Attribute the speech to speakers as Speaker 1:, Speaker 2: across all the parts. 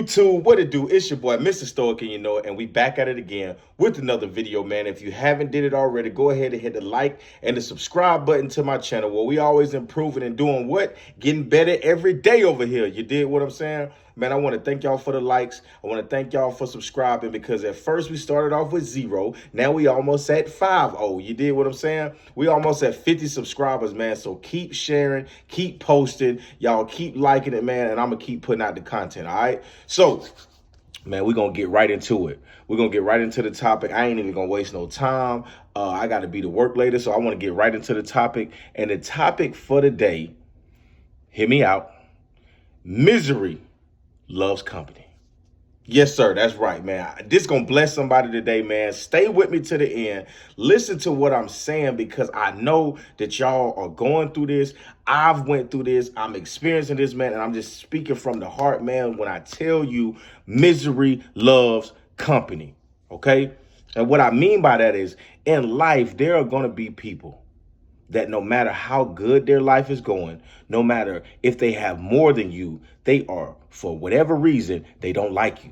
Speaker 1: YouTube, what it do? It's your boy, Mr. Stoic, and you know it, and we back at it again with another video, man. If you haven't did it already, go ahead and hit the like and the subscribe button to my channel where we always improving and doing what? Getting better every day over here. You did what I'm saying? Man, I want to thank y'all for the likes. I want to thank y'all for subscribing because at first we started off with 0. Now we almost at 5-0. You did what I'm saying? We almost at 50 subscribers, man. So keep sharing, keep posting. Y'all keep liking it, man. And I'm going to keep putting out the content, all right? So, man, we're going to get right into it. We're going to get right into the topic. I ain't even going to waste no time. I got to be to work later, so I want to get right into the topic. And the topic for today, hear me out, misery loves company. Yes, sir. That's right, man. This gonna bless somebody today, man. Stay with me to the end. Listen to what I'm saying because I know that y'all are going through this. I've went through this. I'm experiencing this, man, and I'm just speaking from the heart, man, when I tell you misery loves company, okay? And what I mean by that is in life, there are gonna be people that no matter how good their life is going, no matter if they have more than you, they are, for whatever reason, they don't like you.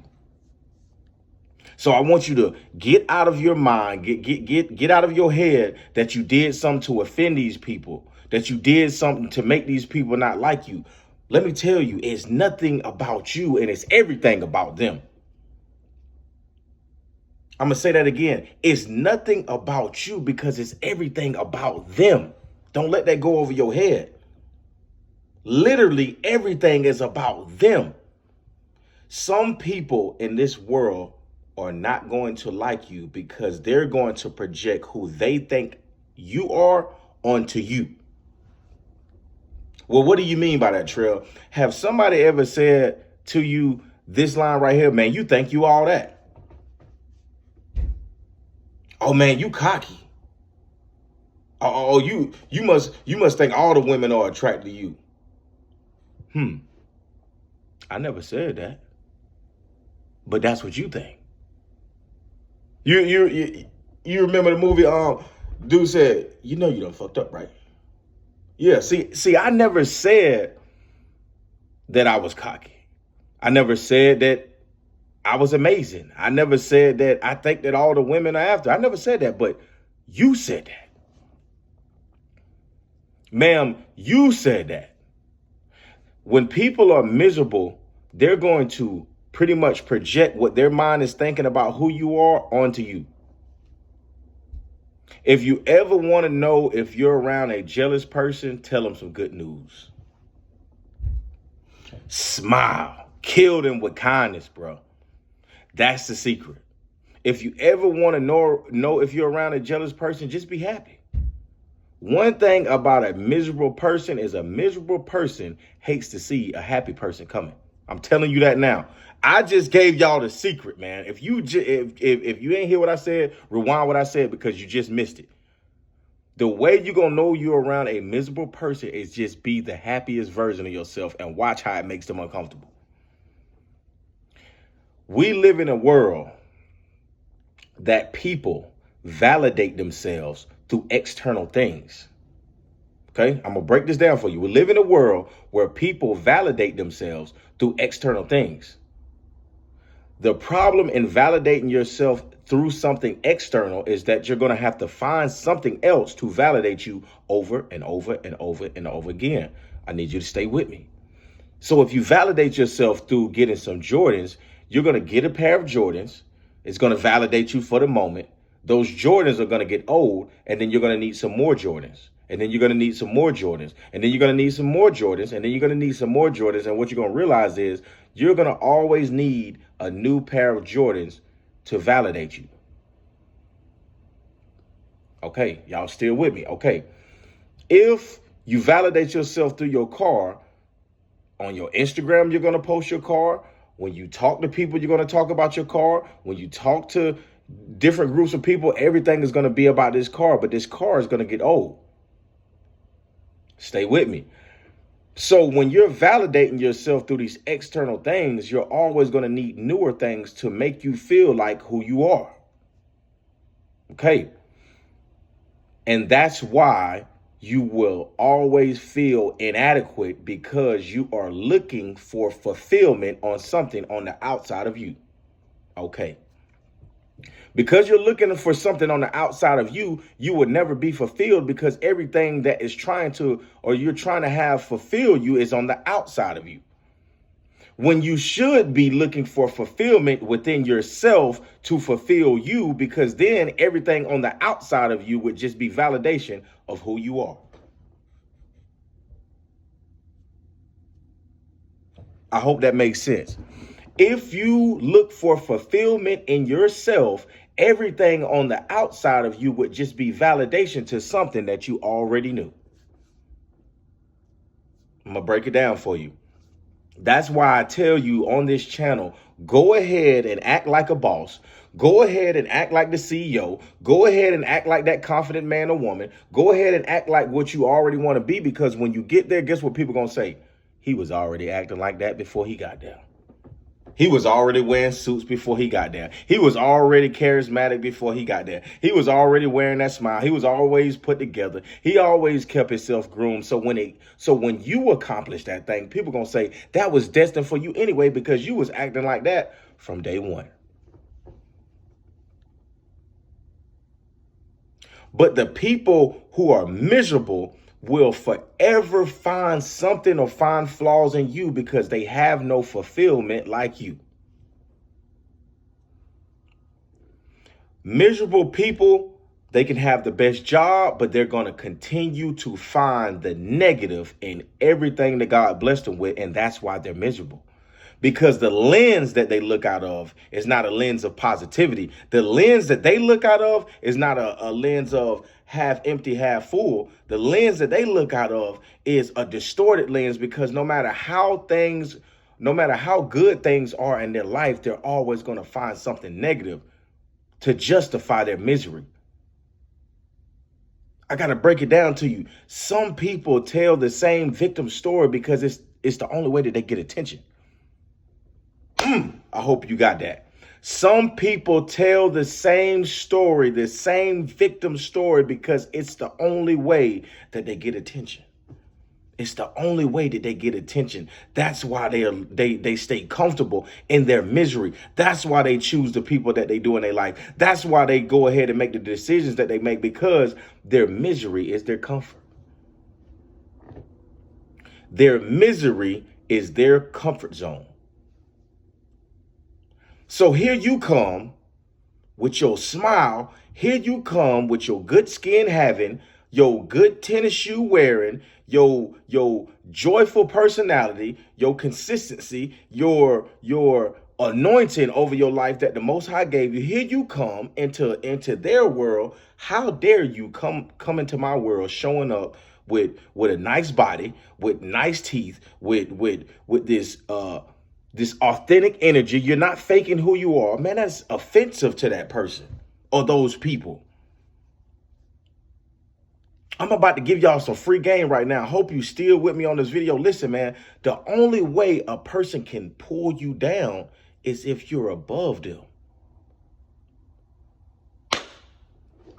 Speaker 1: So I want you to get out of your mind, get out of your head that you did something to offend these people, that you did something to make these people not like you. Let me tell you, it's nothing about you and it's everything about them. I'm going to say that again. It's nothing about you because it's everything about them. Don't let that go over your head. Literally, everything is about them. Some people in this world are not going to like you because they're going to project who they think you are onto you. Well, what do you mean by that, Trail? Have somebody ever said to you this line right here, man, you think you all that? Oh man, you cocky. Oh, you must think all the women are attracted to you. I never said that. But that's what you think. You remember the movie dude said, you know you done fucked up, right? Yeah, see, I never said that I was cocky. I never said that I was amazing. I never said that I think that all the women are after. I never said that, but you said that. Ma'am, you said that. When people are miserable, they're going to pretty much project what their mind is thinking about who you are onto you. If you ever want to know if you're around a jealous person, tell them some good news. Smile. Kill them with kindness, bro. That's the secret. If you ever want to know if you're around a jealous person, just be happy. One thing about a miserable person is a miserable person hates to see a happy person coming. I'm telling you that now. I just gave y'all the secret, man. If you ain't hear what I said, rewind what I said because you just missed it. The way you're going to know you're around a miserable person is just be the happiest version of yourself and watch how it makes them uncomfortable. We live in a world that people validate themselves through external things. Okay, I'm going to break this down for you. We live in a world where people validate themselves through external things. The problem in validating yourself through something external is that you're going to have to find something else to validate you over and over and over and over again. I need you to stay with me. So if you validate yourself through getting some Jordans, you're going to get a pair of Jordans. It's going to validate you for the moment. Those Jordans are going to get old, and then you're going to need some more Jordans. And then you're going to need some more Jordans. And then you're going to need some more Jordans. And then you're going to need some more Jordans. And what you're going to realize is you're going to always need a new pair of Jordans to validate you. Okay, y'all still with me? Okay. If you validate yourself through your car, on your Instagram, you're going to post your car. When you talk to people, you're going to talk about your car. When you talk to different groups of people, everything is going to be about this car. But this car is going to get old. Stay with me. So when you're validating yourself through these external things, you're always going to need newer things to make you feel like who you are. Okay. And that's why you will always feel inadequate because you are looking for fulfillment on something on the outside of you. Okay. Because you're looking for something on the outside of you, you will never be fulfilled because everything that is trying to, or you're trying to have fulfill you is on the outside of you. When you should be looking for fulfillment within yourself to fulfill you, because then everything on the outside of you would just be validation of who you are. I hope that makes sense. If you look for fulfillment in yourself, everything on the outside of you would just be validation to something that you already knew. I'm going to break it down for you. That's why I tell you on this channel, go ahead and act like a boss. Go ahead and act like the CEO. Go ahead and act like that confident man or woman. Go ahead and act like what you already want to be, because when you get there, guess what people are going to say? He was already acting like that before he got there. He was already wearing suits before he got there. He was already charismatic before he got there. He was already wearing that smile. He was always put together. He always kept himself groomed. So when you accomplish that thing, people gonna say that was destined for you anyway, because you was acting like that from day one. But the people who are miserable will forever find something or find flaws in you because they have no fulfillment like you. Miserable people, they can have the best job, but they're going to continue to find the negative in everything that God blessed them with. And that's why they're miserable. Because the lens that they look out of is not a lens of positivity. The lens that they look out of is not a lens of half empty, half full. The lens that they look out of is a distorted lens, because no matter how good things are in their life, they're always going to find something negative to justify their misery. I got to break it down to you. Some people tell the same victim story because it's the only way that they get attention. I hope you got that. Some people tell the same story, the same victim story, because it's the only way that they get attention. It's the only way that they get attention. That's why they stay comfortable in their misery. That's why they choose the people that they do in their life. That's why they go ahead and make the decisions that they make, because their misery is their comfort. Their misery is their comfort zone. So here you come with your smile. Here you come with your good skin having, your good tennis shoe wearing, your joyful personality, your consistency, your anointing over your life that the Most High gave you. Here you come into their world. How dare you come into my world showing up with a nice body, with nice teeth, with this authentic energy. You're not faking who you are. Man, that's offensive to that person or those people. I'm about to give y'all some free game right now. I hope you still with me on this video. Listen, man, the only way a person can pull you down is if you're above them.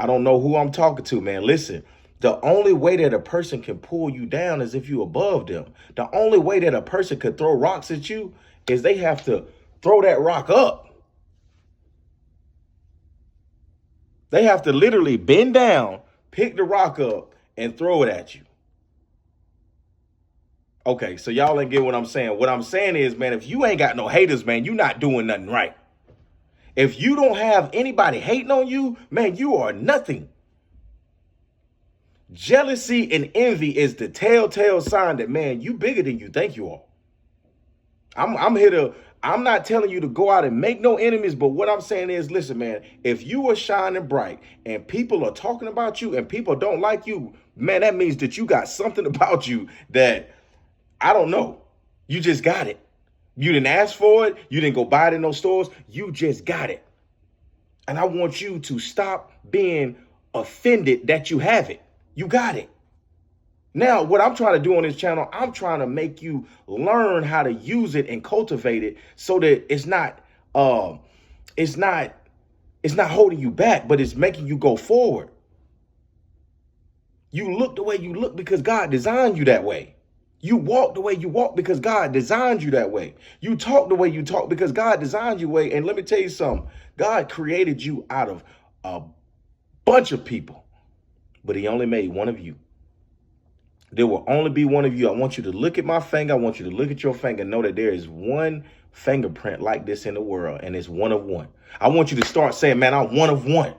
Speaker 1: I don't know who I'm talking to, man. Listen, the only way that a person can pull you down is if you're above them. The only way that a person could throw rocks at you is they have to throw that rock up. They have to literally bend down, pick the rock up, and throw it at you. Okay, so y'all ain't get what I'm saying. What I'm saying is, man, if you ain't got no haters, man, you're not doing nothing right. If you don't have anybody hating on you, man, you are nothing. Jealousy and envy is the telltale sign that, man, you bigger than you think you are. I'm not telling you to go out and make no enemies, but what I'm saying is, listen, man, if you are shining bright and people are talking about you and people don't like you, man, that means that you got something about you that, I don't know, you just got it. You didn't ask for it. You didn't go buy it in those stores. You just got it. And I want you to stop being offended that you have it. You got it. Now, what I'm trying to do on this channel, I'm trying to make you learn how to use it and cultivate it so that it's not holding you back, but it's making you go forward. You look the way you look because God designed you that way. You walk the way you walk because God designed you that way. You talk the way you talk because God designed you way. And let me tell you something. God created you out of a bunch of people, but he only made one of you. There will only be one of you. I want you to look at my finger. I want you to look at your finger and know that there is one fingerprint like this in the world, and it's one of one. I want you to start saying, man, I'm one of one.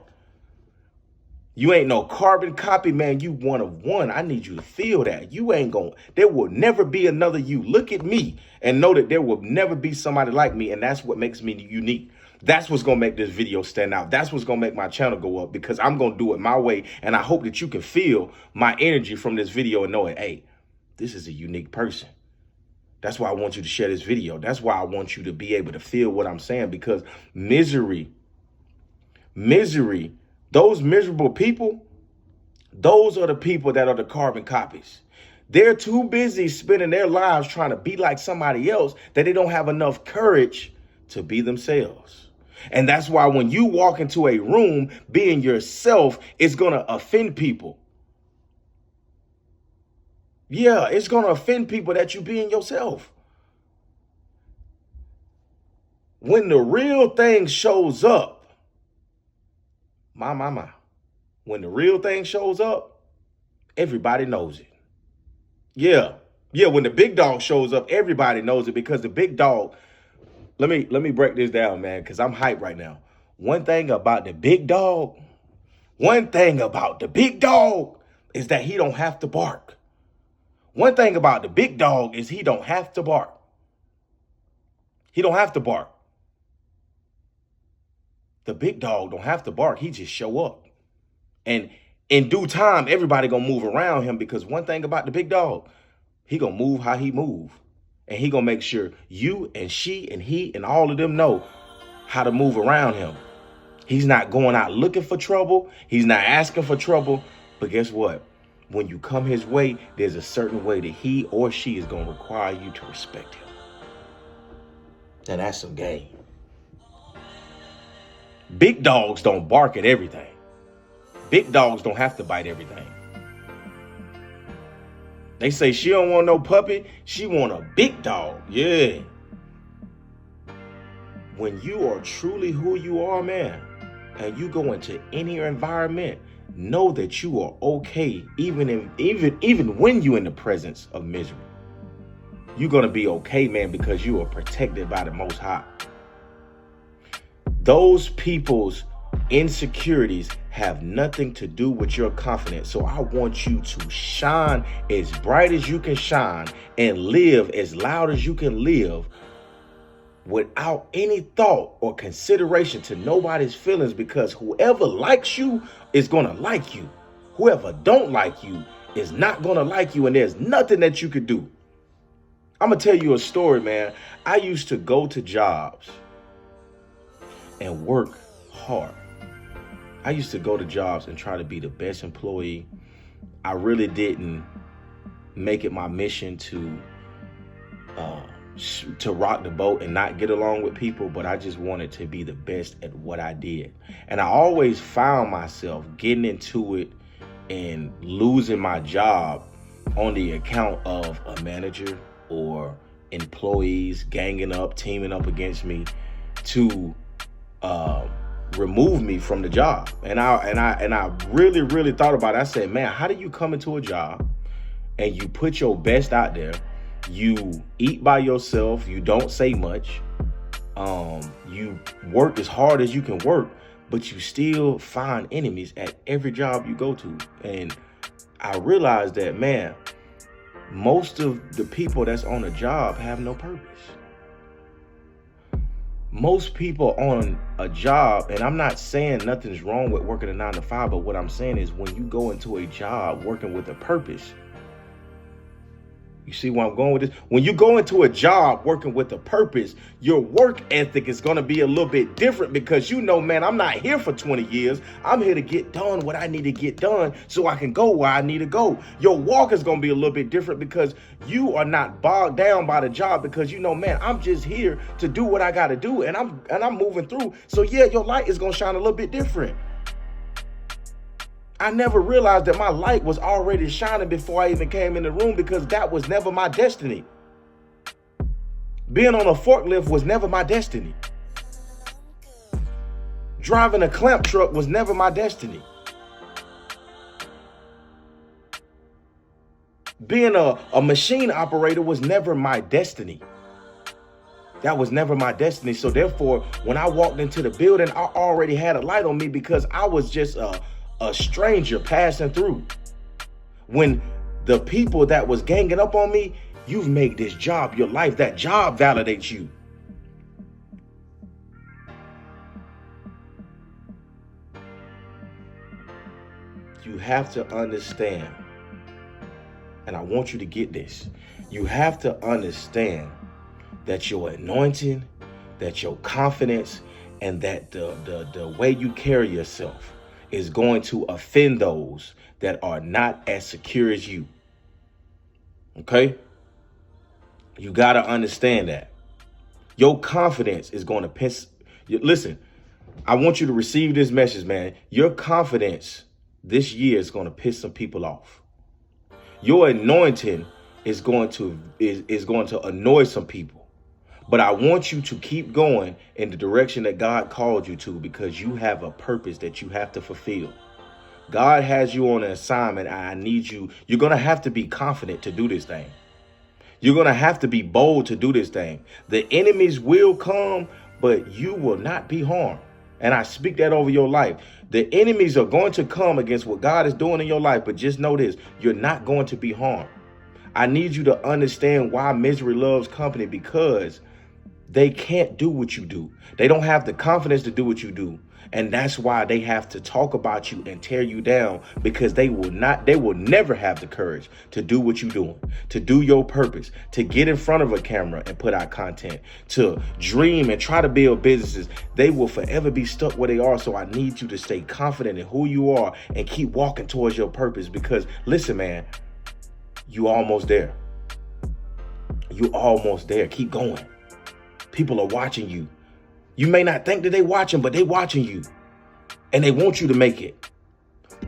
Speaker 1: You ain't no carbon copy, man. You one of one. I need you to feel that. You ain't going, there will never be another you. Look at me and know that there will never be somebody like me. And that's what makes me unique. That's what's going to make this video stand out. That's what's going to make my channel go up, because I'm going to do it my way. And I hope that you can feel my energy from this video and know it. Hey, this is a unique person. That's why I want you to share this video. That's why I want you to be able to feel what I'm saying, because misery, those miserable people, those are the people that are the carbon copies. They're too busy spending their lives trying to be like somebody else that they don't have enough courage to be themselves. And that's why when you walk into a room being yourself, it's going to offend people. Yeah, it's going to offend people that you being yourself. When the real thing shows up, my. When the real thing shows up, everybody knows it. Yeah, when the big dog shows up, everybody knows it, because the big dog, let me break this down, man, because I'm hyped right now. One thing about the big dog is that he don't have to bark. One thing about the big dog is he don't have to bark. He don't have to bark. The big dog don't have to bark. He just show up. And in due time, everybody gonna move around him, because one thing about the big dog, he gonna move how he move. And he gonna make sure you and she and he and all of them know how to move around him. He's not going out looking for trouble. He's not asking for trouble. But guess what? When you come his way, there's a certain way that he or she is gonna require you to respect him. And that's some game. Big dogs don't bark at everything. Big dogs don't have to bite everything. They say she don't want no puppy. She want a big dog. Yeah. When you are truly who you are, man, and you go into any environment, know that you are okay, even when you're in the presence of misery. You're going to be okay, man, because you are protected by the Most High. Those people's insecurities have nothing to do with your confidence. So I want you to shine as bright as you can shine and live as loud as you can live without any thought or consideration to nobody's feelings, because whoever likes you is going to like you. Whoever don't like you is not going to like you, and there's nothing that you could do. I'm going to tell you a story, man. I used to go to jobs and work hard. I used to go to jobs and try to be the best employee. I really didn't make it my mission to rock the boat and not get along with people, but I just wanted to be the best at what I did. And I always found myself getting into it and losing my job on the account of a manager or employees ganging up, teaming up against me to remove me from the job. And I really thought about it. I said, man, how do you come into a job and you put your best out there? You eat by yourself. You don't say much. You work as hard as you can work, but you still find enemies at every job you go to. And I realized that, man, most of the people that's on a job have no purpose. Most people on a job, and I'm not saying nothing's wrong with working a 9-to-5, but what I'm saying is when you go into a job working with a purpose, you see where I'm going with this? When you go into a job working with a purpose, your work ethic is going to be a little bit different, because you know, man, I'm not here for 20 years. I'm here to get done what I need to get done so I can go where I need to go. Your walk is going to be a little bit different, because you are not bogged down by the job, because you know, man, I'm just here to do what I got to do, and I'm moving through. So yeah, your light is going to shine a little bit different. I never realized that my light was already shining before I even came in the room, because that was never my destiny. Being on a forklift was never my destiny. Driving a clamp truck was never my destiny. Being a machine operator was never my destiny. That was never my destiny. So therefore, when I walked into the building, I already had a light on me, because I was just a stranger passing through. When the people that was ganging up on me, you've made this job your life. That job validates you. You have to understand, and I want you to get this. You have to understand that your anointing, that your confidence, and that the way you carry yourself is going to offend those that are not as secure as you. Okay? You got to understand that. Your confidence is going to piss. Listen, I want you to receive this message, man. Your confidence this year is going to piss some people off. Your anointing is going to annoy some people. But I want you to keep going in the direction that God called you to, because you have a purpose that you have to fulfill. God has you on an assignment. I need you. You're going to have to be confident to do this thing. You're going to have to be bold to do this thing. The enemies will come, but you will not be harmed. And I speak that over your life. The enemies are going to come against what God is doing in your life, but just know this, you're not going to be harmed. I need you to understand why misery loves company, because they can't do what you do. They don't have the confidence to do what you do. And that's why they have to talk about you and tear you down, because they will never have the courage to do what you're doing, to do your purpose, to get in front of a camera and put out content, to dream and try to build businesses. They will forever be stuck where they are. So I need you to stay confident in who you are and keep walking towards your purpose, because listen, man, you almost there. You almost there. Keep going. People are watching you. You may not think that they watching, but they watching you, and they want you to make it.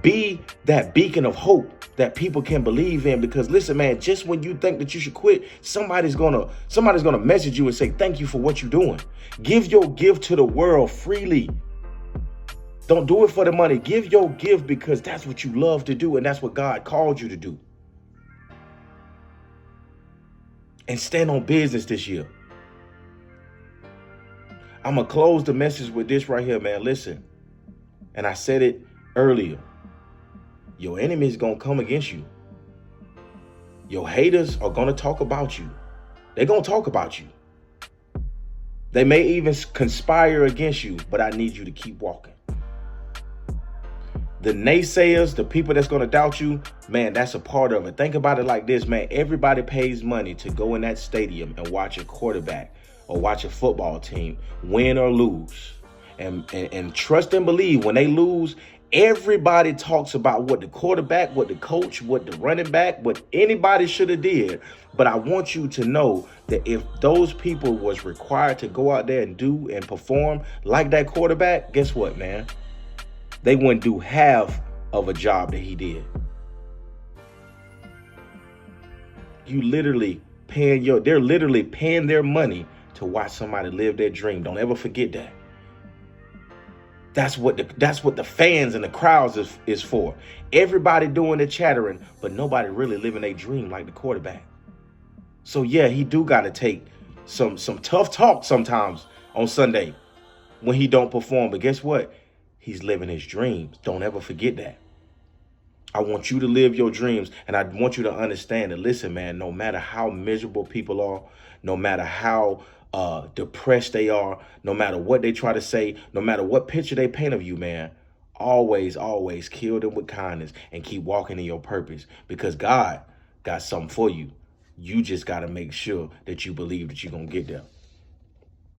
Speaker 1: Be that beacon of hope that people can believe in, because listen, man, just when you think that you should quit, somebody's gonna message you and say, thank you for what you're doing. Give your gift to the world freely. Don't do it for the money. Give your gift because that's what you love to do, and that's what God called you to do. And stand on business this year. I'm going to close the message with this right here, man. Listen, and I said it earlier. Your enemy is going to come against you. Your haters are going to talk about you. They're going to talk about you. They may even conspire against you, but I need you to keep walking. The naysayers, the people that's going to doubt you, man, that's a part of it. Think about it like this, man. Everybody pays money to go in that stadium and watch a quarterback or watch a football team win or lose. And trust and believe, when they lose, everybody talks about what the quarterback, what the coach, what the running back, what anybody should have did. But I want you to know that if those people was required to go out there and do and perform like that quarterback, guess what, man? They wouldn't do half of a job that he did. They're literally paying their money to watch somebody live their dream. Don't ever forget that. That's what the fans and the crowds is for. Everybody doing the chattering, but nobody really living their dream like the quarterback. So yeah, he do got to take some tough talk sometimes on Sunday when he don't perform. But guess what? He's living his dreams. Don't ever forget that. I want you to live your dreams, and I want you to understand that, listen, man, no matter how miserable people are, no matter how depressed they are, no matter what they try to say, no matter what picture they paint of you, man, always kill them with kindness and keep walking in your purpose, because God got something for you. You just got to make sure that you believe that you're going to get there.